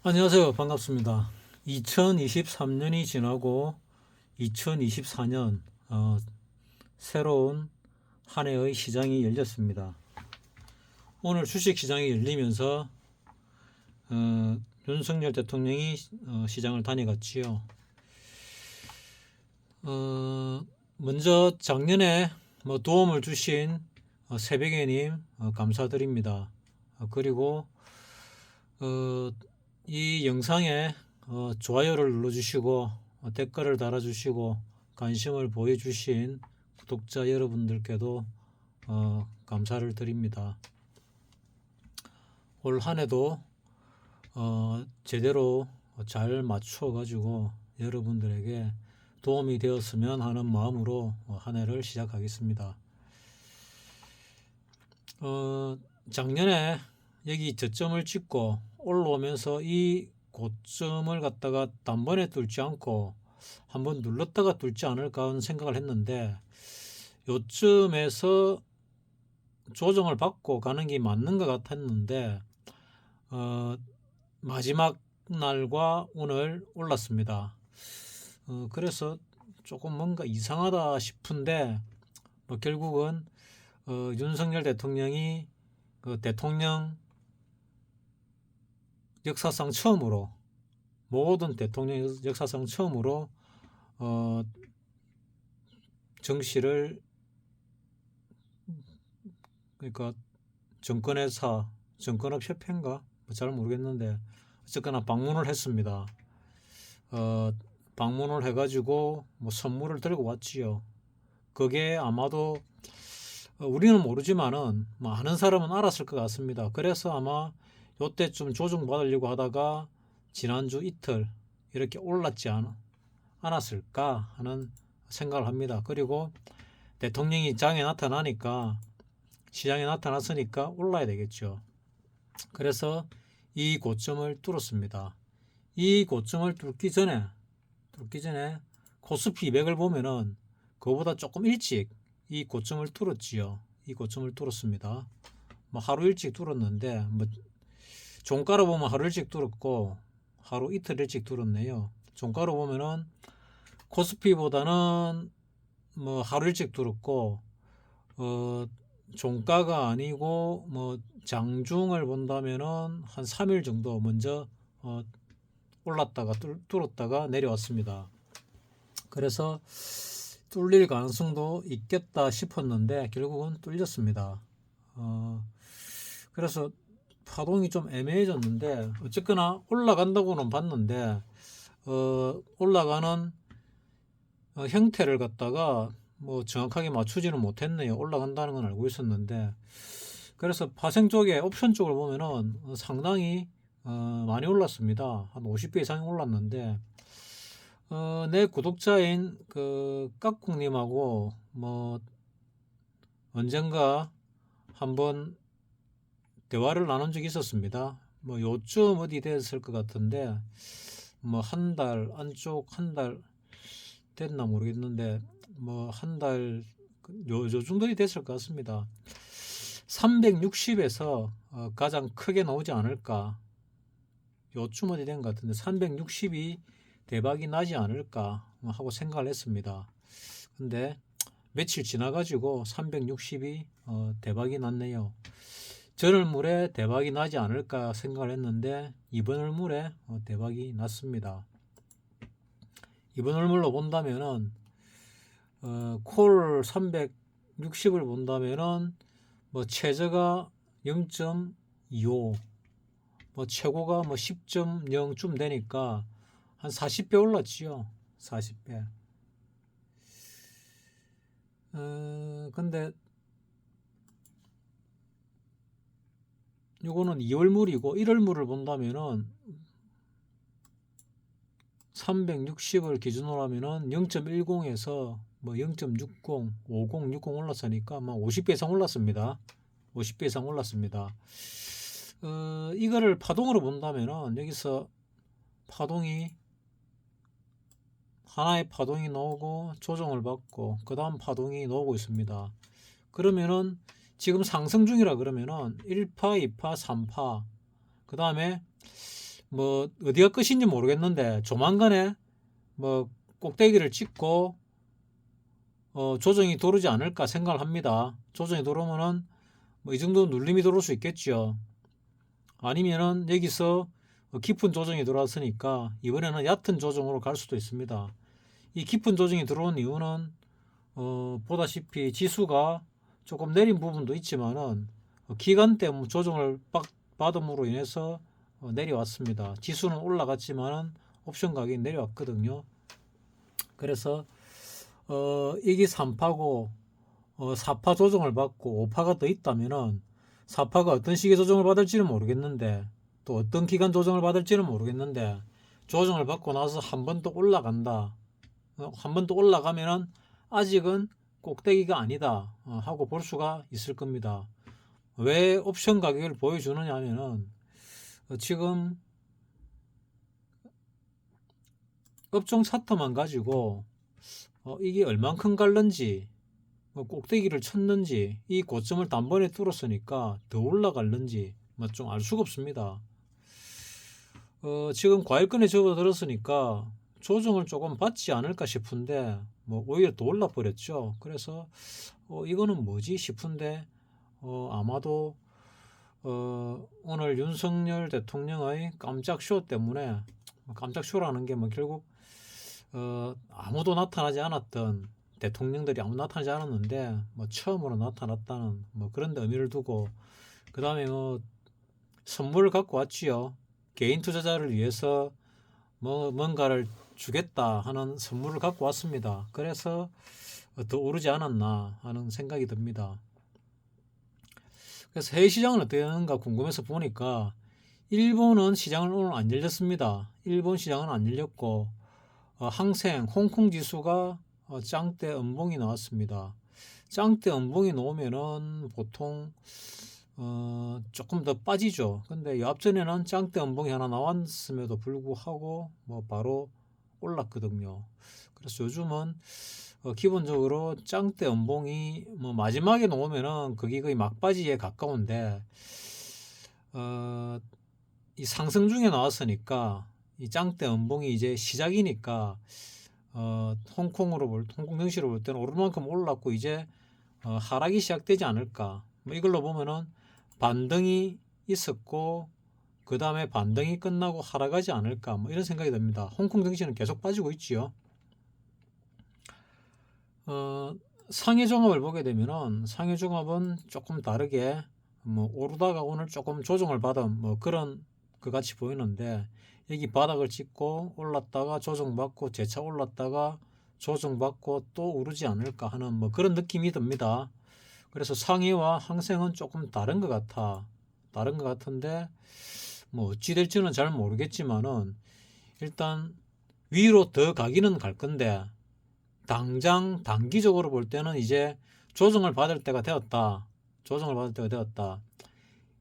안녕하세요. 반갑습니다. 2023년이 지나고 2024년 새로운 한 해의 시장이 열렸습니다. 오늘 주식시장이 열리면서 윤석열 대통령이 시장을 다녀갔지요. 먼저 작년에 도움을 주신 새벽에님 감사드립니다. 그리고 이 영상에 좋아요를 눌러주시고 댓글을 달아주시고 관심을 보여주신 구독자 여러분들께도 감사를 드립니다. 올 한해도 제대로 잘 맞춰 가지고 여러분들에게 도움이 되었으면 하는 마음으로 한 해를 시작하겠습니다. 작년에 여기 저점을 찍고 올라오면서 이 고점을 갖다가 단번에 뚫지 않고 한번 눌렀다가 뚫지 않을까 하는 생각을 했는데, 요쯤에서 조정을 받고 가는 게 맞는 것 같았는데 마지막 날과 오늘 올랐습니다. 그래서 조금 뭔가 이상하다 싶은데 결국은 윤석열 대통령이 대통령 역사상 처음으로, 모든 대통령 역사상 처음으로 정시를, 그러니까 정권회사, 정권업협회인가 잘 모르겠는데 어쨌거나 방문을 했습니다. 방문을 해가지고 선물을 들고 왔지요. 그게 아마도 우리는 모르지만은 아는 사람은 알았을 것 같습니다. 그래서 아마 요때쯤 조정받으려고 하다가 지난주 이틀 이렇게 올랐지 않았을까 하는 생각을 합니다. 그리고 대통령이 장에 나타나니까, 시장에 나타났으니까 올라야 되겠죠. 그래서 이 고점을 뚫었습니다. 이 고점을 뚫기 전에 코스피 200을 보면은 그거보다 조금 일찍 이 고점을 뚫었지요. 이 고점을 뚫었습니다. 하루 일찍 뚫었는데 종가로 보면 하루 일찍 뚫었고 하루 이틀 일찍 뚫었네요. 종가로 보면은 코스피보다는 하루 일찍 뚫었고, 종가가 아니고 장중을 본다면은 한 3일 정도 먼저 올랐다가 뚫었다가 내려왔습니다. 그래서 뚫릴 가능성도 있겠다 싶었는데 결국은 뚫렸습니다. 그래서 파동이 좀 애매해졌는데 어쨌거나 올라간다고는 봤는데 올라가는 형태를 갖다가 정확하게 맞추지는 못했네요. 올라간다는 건 알고 있었는데. 그래서 파생 쪽에 옵션 쪽을 보면은 상당히 많이 올랐습니다. 한 50배 이상이 올랐는데 내 구독자인 까꿍님하고 언젠가 한번 대화를 나눈 적이 있었습니다. 요쯤 어디 됐을 것 같은데 한 달 안쪽, 한 달 됐나 모르겠는데 한 달 요 정도 됐을 것 같습니다. 360에서 가장 크게 나오지 않을까, 요쯤 어디 된 것 같은데 360이 대박이 나지 않을까 하고 생각을 했습니다. 근데 며칠 지나가지고 360이 대박이 났네요. 전월물에 대박이 나지 않을까 생각을 했는데 이번 월물에 대박이 났습니다. 이번 월물로 본다면은 콜 360을 본다면은 최저가 0.25, 최고가 10.0쯤 되니까 한 40배 올랐지요. 40배. 근데 요거는 2월물이고 1월물을 본다면은 360을 기준으로 하면은 0.10에서 0.60, 50, 60 올랐으니까 50배 이상 올랐습니다. 50배 이상 올랐습니다. 이거를 파동으로 본다면은 여기서 파동이, 하나의 파동이 나오고 조정을 받고 그 다음 파동이 나오고 있습니다. 그러면은 지금 상승 중이라 그러면은 1파, 2파, 3파, 그 다음에 뭐 어디가 끝인지 모르겠는데 조만간에 뭐 꼭대기를 찍고 조정이 도르지 않을까 생각을 합니다. 조정이 도르면은 뭐 이 정도 눌림이 들어올 수 있겠죠. 아니면은 여기서 깊은 조정이 들어왔으니까 이번에는 얕은 조정으로 갈 수도 있습니다. 이 깊은 조정이 들어온 이유는 보다시피 지수가 조금 내린 부분도 있지만은 기간대 조정을 받음으로 인해서 내려왔습니다. 지수는 올라갔지만은 옵션 가격이 내려왔거든요. 그래서 이게 3파고 4파 조정을 받고 5파가 더 있다면은 4파가 어떤 식의 조정을 받을지는 모르겠는데 또 어떤 기간 조정을 받을지는 모르겠는데 조정을 받고 나서 한 번 더 올라간다. 한 번 더 올라가면은 아직은 꼭대기가 아니다 하고 볼 수가 있을 겁니다. 왜 옵션 가격을 보여주느냐 하면은 지금 업종 차트만 가지고 이게 얼만큼 갈는지 꼭대기를 쳤는지 이 고점을 단번에 뚫었으니까 더 올라갈는지 좀 알 수가 없습니다. 지금 과일권에 접어들었으니까 조정을 조금 받지 않을까 싶은데 오히려 더 올라 버렸죠. 그래서 이거는 뭐지 싶은데 아마도 오늘 윤석열 대통령의 깜짝 쇼 때문에 깜짝 쇼라는 게 결국 아무도 나타나지 않았던 대통령들이 아무 나타나지 않았는데 처음으로 나타났다는 그런 데 의미를 두고 그 다음에 선물을 갖고 왔지요. 개인 투자자를 위해서 뭔가를 주겠다 하는 선물을 갖고 왔습니다. 그래서 더 오르지 않았나 하는 생각이 듭니다. 그래서 해외 시장은 어떻게 되는가 궁금해서 보니까 일본은 시장을 오늘 안 열렸습니다. 일본 시장은 안 열렸고 항생 홍콩 지수가 짱대 음봉이 나왔습니다. 짱대 음봉이 나오면은 보통 조금 더 빠지죠. 근데 앞전에는 짱대 음봉이 하나 나왔음에도 불구하고 바로 올랐거든요. 그래서 요즘은 기본적으로 짱대 음봉이 마지막에 나오면은 그게 거의 막바지에 가까운데 이 상승 중에 나왔으니까 이 짱대 음봉이 이제 시작이니까 홍콩 증시로 볼 때는 오를 만큼 올랐고 이제 하락이 시작되지 않을까. 이걸로 보면은 반등이 있었고 그 다음에 반등이 끝나고 하락하지 않을까 이런 생각이 듭니다. 홍콩 증시는 계속 빠지고 있지요. 상해 종합을 보게 되면은 상해 종합은 조금 다르게 오르다가 오늘 조금 조정을 받은 그런 그 같이 보이는데 여기 바닥을 찍고 올랐다가 조정받고 재차 올랐다가 조정받고 또 오르지 않을까 하는 그런 느낌이 듭니다. 그래서 상해와 항생은 조금 다른 것 같은데 어찌 될지는 잘 모르겠지만은 일단 위로 더 가기는 갈 건데 당장 단기적으로 볼 때는 이제 조정을 받을 때가 되었다.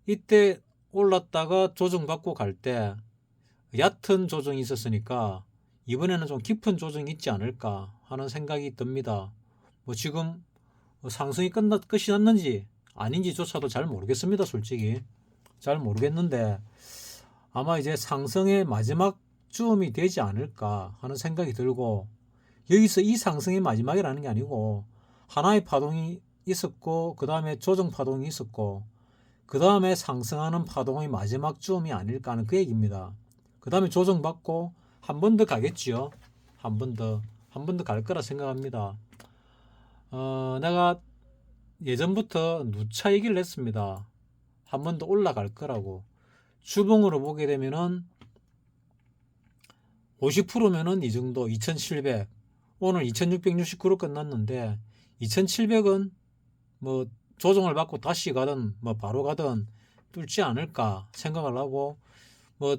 이때 올랐다가 조정받고 갈 때 얕은 조정이 있었으니까 이번에는 좀 깊은 조정이 있지 않을까 하는 생각이 듭니다. 지금 상승이 끝이 났는지 아닌지조차도 잘 모르겠습니다. 솔직히 잘 모르겠는데 아마 이제 상승의 마지막 쯤이 되지 않을까 하는 생각이 들고 여기서 이 상승의 마지막이라는 게 아니고 하나의 파동이 있었고 그 다음에 조정 파동이 있었고 그 다음에 상승하는 파동의 마지막 쯤이 아닐까 하는 그 얘기입니다. 그 다음에 조정받고 한 번 더 가겠지요. 한 번 더 갈 거라 생각합니다. 내가 예전부터 누차 얘기를 했습니다. 한 번 더 올라갈 거라고. 주봉으로 보게 되면은 50%면은 이 정도 2700. 오늘 2669로 끝났는데 2700은 조정을 받고 다시 가든 바로 가든 뚫지 않을까 생각을 하고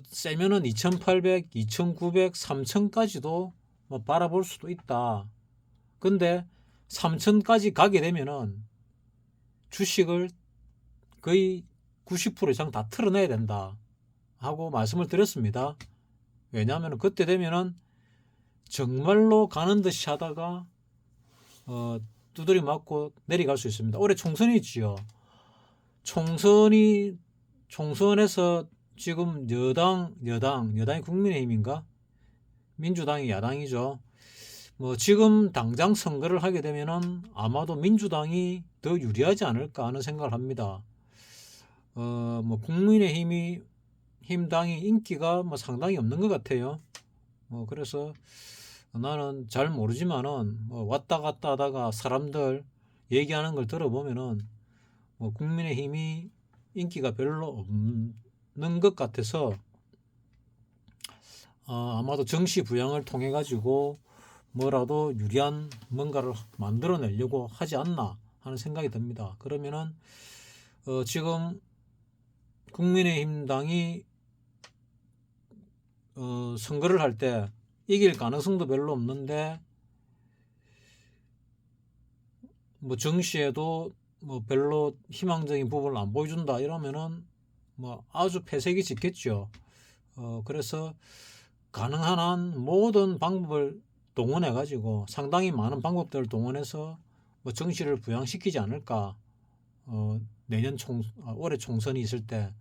세면은 2800, 2900, 3000까지도 바라볼 수도 있다. 근데 3000까지 가게 되면은 주식을 거의 90% 이상 다 털어내야 된다 하고 말씀을 드렸습니다. 왜냐하면 그때 되면은 정말로 가는 듯이 하다가 두드리 맞고 내려갈 수 있습니다. 올해 총선이 있지요. 총선에서 지금 여당이 국민의힘인가? 민주당이 야당이죠. 뭐 지금 당장 선거를 하게 되면은 아마도 민주당이 더 유리하지 않을까 하는 생각을 합니다. 뭐 국민의힘이 힘당이 인기가 뭐 상당히 없는 것 같아요. 그래서 나는 잘 모르지만은 뭐 왔다 갔다 하다가 사람들 얘기하는 걸 들어보면은 뭐 국민의힘이 인기가 별로 없는 것 같아서 아마도 정시 부양을 통해 가지고 뭐라도 유리한 뭔가를 만들어내려고 하지 않나 하는 생각이 듭니다. 그러면은 지금 국민의힘 당이 선거를 할 때 이길 가능성도 별로 없는데 뭐 정시에도 뭐 별로 희망적인 부분을 안 보여준다 이러면은 뭐 아주 폐색이 짙겠죠. 그래서 가능한 한 모든 방법을 동원해 가지고 상당히 많은 방법들을 동원해서 뭐 정시를 부양시키지 않을까. 올해 총선이 있을 때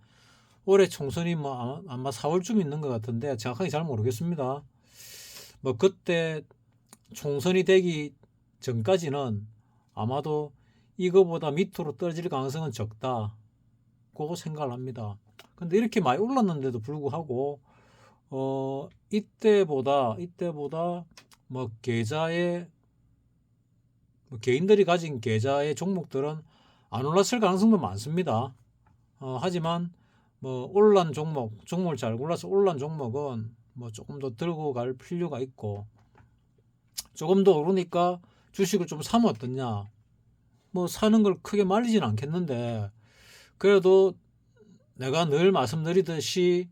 올해 총선이 뭐 아마 4월쯤 있는 것 같은데 정확하게 잘 모르겠습니다. 뭐 그때 총선이 되기 전까지는 아마도 이거보다 밑으로 떨어질 가능성은 적다고 생각을 합니다. 근데 이렇게 많이 올랐는데도 불구하고 이때보다 뭐 계좌에 뭐 개인들이 가진 계좌의 종목들은 안 올랐을 가능성도 많습니다. 하지만 뭐 올란 종목을 잘 골라서 올란 종목은 뭐 조금 더 들고 갈 필요가 있고, 조금 더 오르니까 주식을 좀 사면 어떻냐. 뭐 사는 걸 크게 말리진 않겠는데 그래도 내가 늘 말씀드리듯이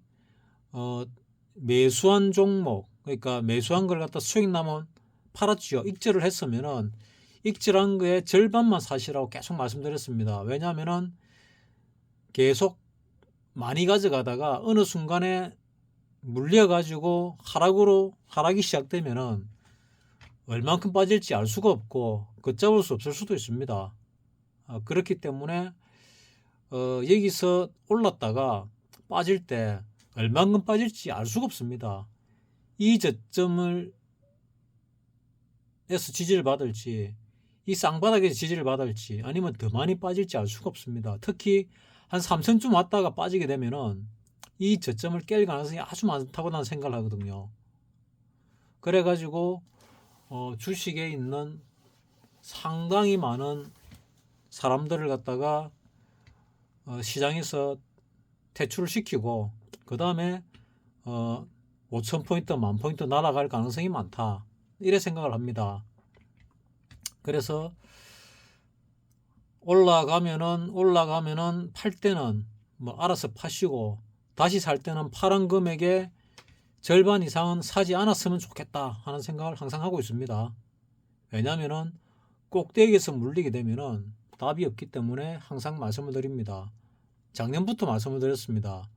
매수한 종목, 그러니까 매수한 걸 갖다 수익 나면 팔았지요. 익절을 했으면은 익절한 거에 절반만 사시라고 계속 말씀드렸습니다. 왜냐하면은 계속 많이 가져가다가 어느 순간에 물려가지고 하락이 시작되면은 얼만큼 빠질지 알 수가 없고 걷잡을 수 없을 수도 있습니다. 그렇기 때문에 여기서 올랐다가 빠질 때 얼만큼 빠질지 알 수가 없습니다. 이 저점을 에서 지지를 받을지, 이 쌍바닥에서 지지를 받을지, 아니면 더 많이 빠질지 알 수가 없습니다. 특히 한 3천쯤 왔다가 빠지게 되면은 이 저점을 깰 가능성이 아주 많다고 나는 생각을 하거든요. 그래가지고 주식에 있는 상당히 많은 사람들을 갖다가 시장에서 퇴출을 시키고 그 다음에 5,000포인트, 10,000포인트 날아갈 가능성이 많다. 이래 생각을 합니다. 그래서 올라가면은 팔 때는 뭐 알아서 파시고 다시 살 때는 파란 금액의 절반 이상은 사지 않았으면 좋겠다 하는 생각을 항상 하고 있습니다. 왜냐하면은 꼭대기에서 물리게 되면은 답이 없기 때문에 항상 말씀을 드립니다. 작년부터 말씀을 드렸습니다.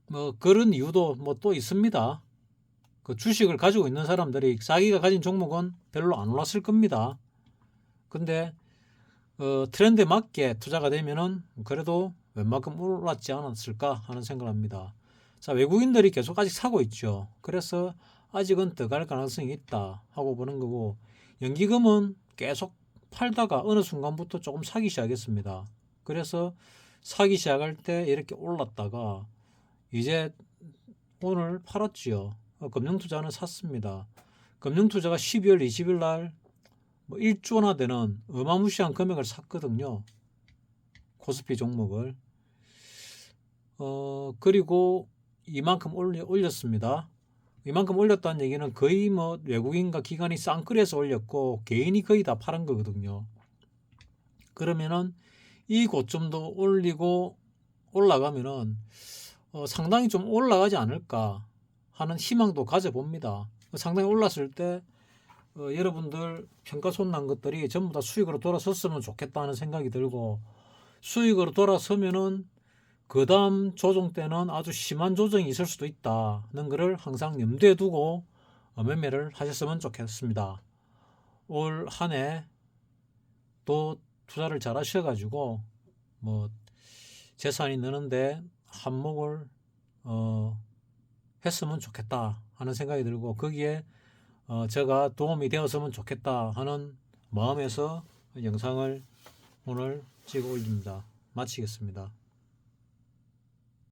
뭐 그런 이유도 뭐 또 있습니다. 그 주식을 가지고 있는 사람들이 자기가 가진 종목은 별로 안 올랐을 겁니다. 근데 트렌드에 맞게 투자가 되면은 그래도 웬만큼 올랐지 않았을까 하는 생각을 합니다. 자, 외국인들이 계속 아직 사고 있죠. 그래서 아직은 더 갈 가능성이 있다 하고 보는 거고, 연기금은 계속 팔다가 어느 순간부터 조금 사기 시작했습니다. 그래서 사기 시작할 때 이렇게 올랐다가 이제 오늘 팔았지요. 금융투자는 샀습니다. 금융투자가 12월 20일 날 뭐 1조나 되는 어마무시한 금액을 샀거든요. 코스피 종목을. 그리고 이만큼 올렸습니다. 이만큼 올렸다는 얘기는 거의 뭐 외국인과 기관이 쌍끌에서 올렸고 개인이 거의 다 팔은 거거든요. 그러면은 이 고점도 올리고 올라가면은 상당히 좀 올라가지 않을까 하는 희망도 가져봅니다. 상당히 올랐을 때 여러분들 평가손 난 것들이 전부 다 수익으로 돌아섰으면 좋겠다는 생각이 들고, 수익으로 돌아서면은 그 다음 조정 때는 아주 심한 조정이 있을 수도 있다는 것을 항상 염두에 두고 매매를 하셨으면 좋겠습니다. 올 한 해 또 투자를 잘 하셔가지고 뭐 재산이 느는데 한몫을 했으면 좋겠다 하는 생각이 들고, 거기에 제가 도움이 되었으면 좋겠다 하는 마음에서 영상을 오늘 찍어 올립니다. 마치겠습니다.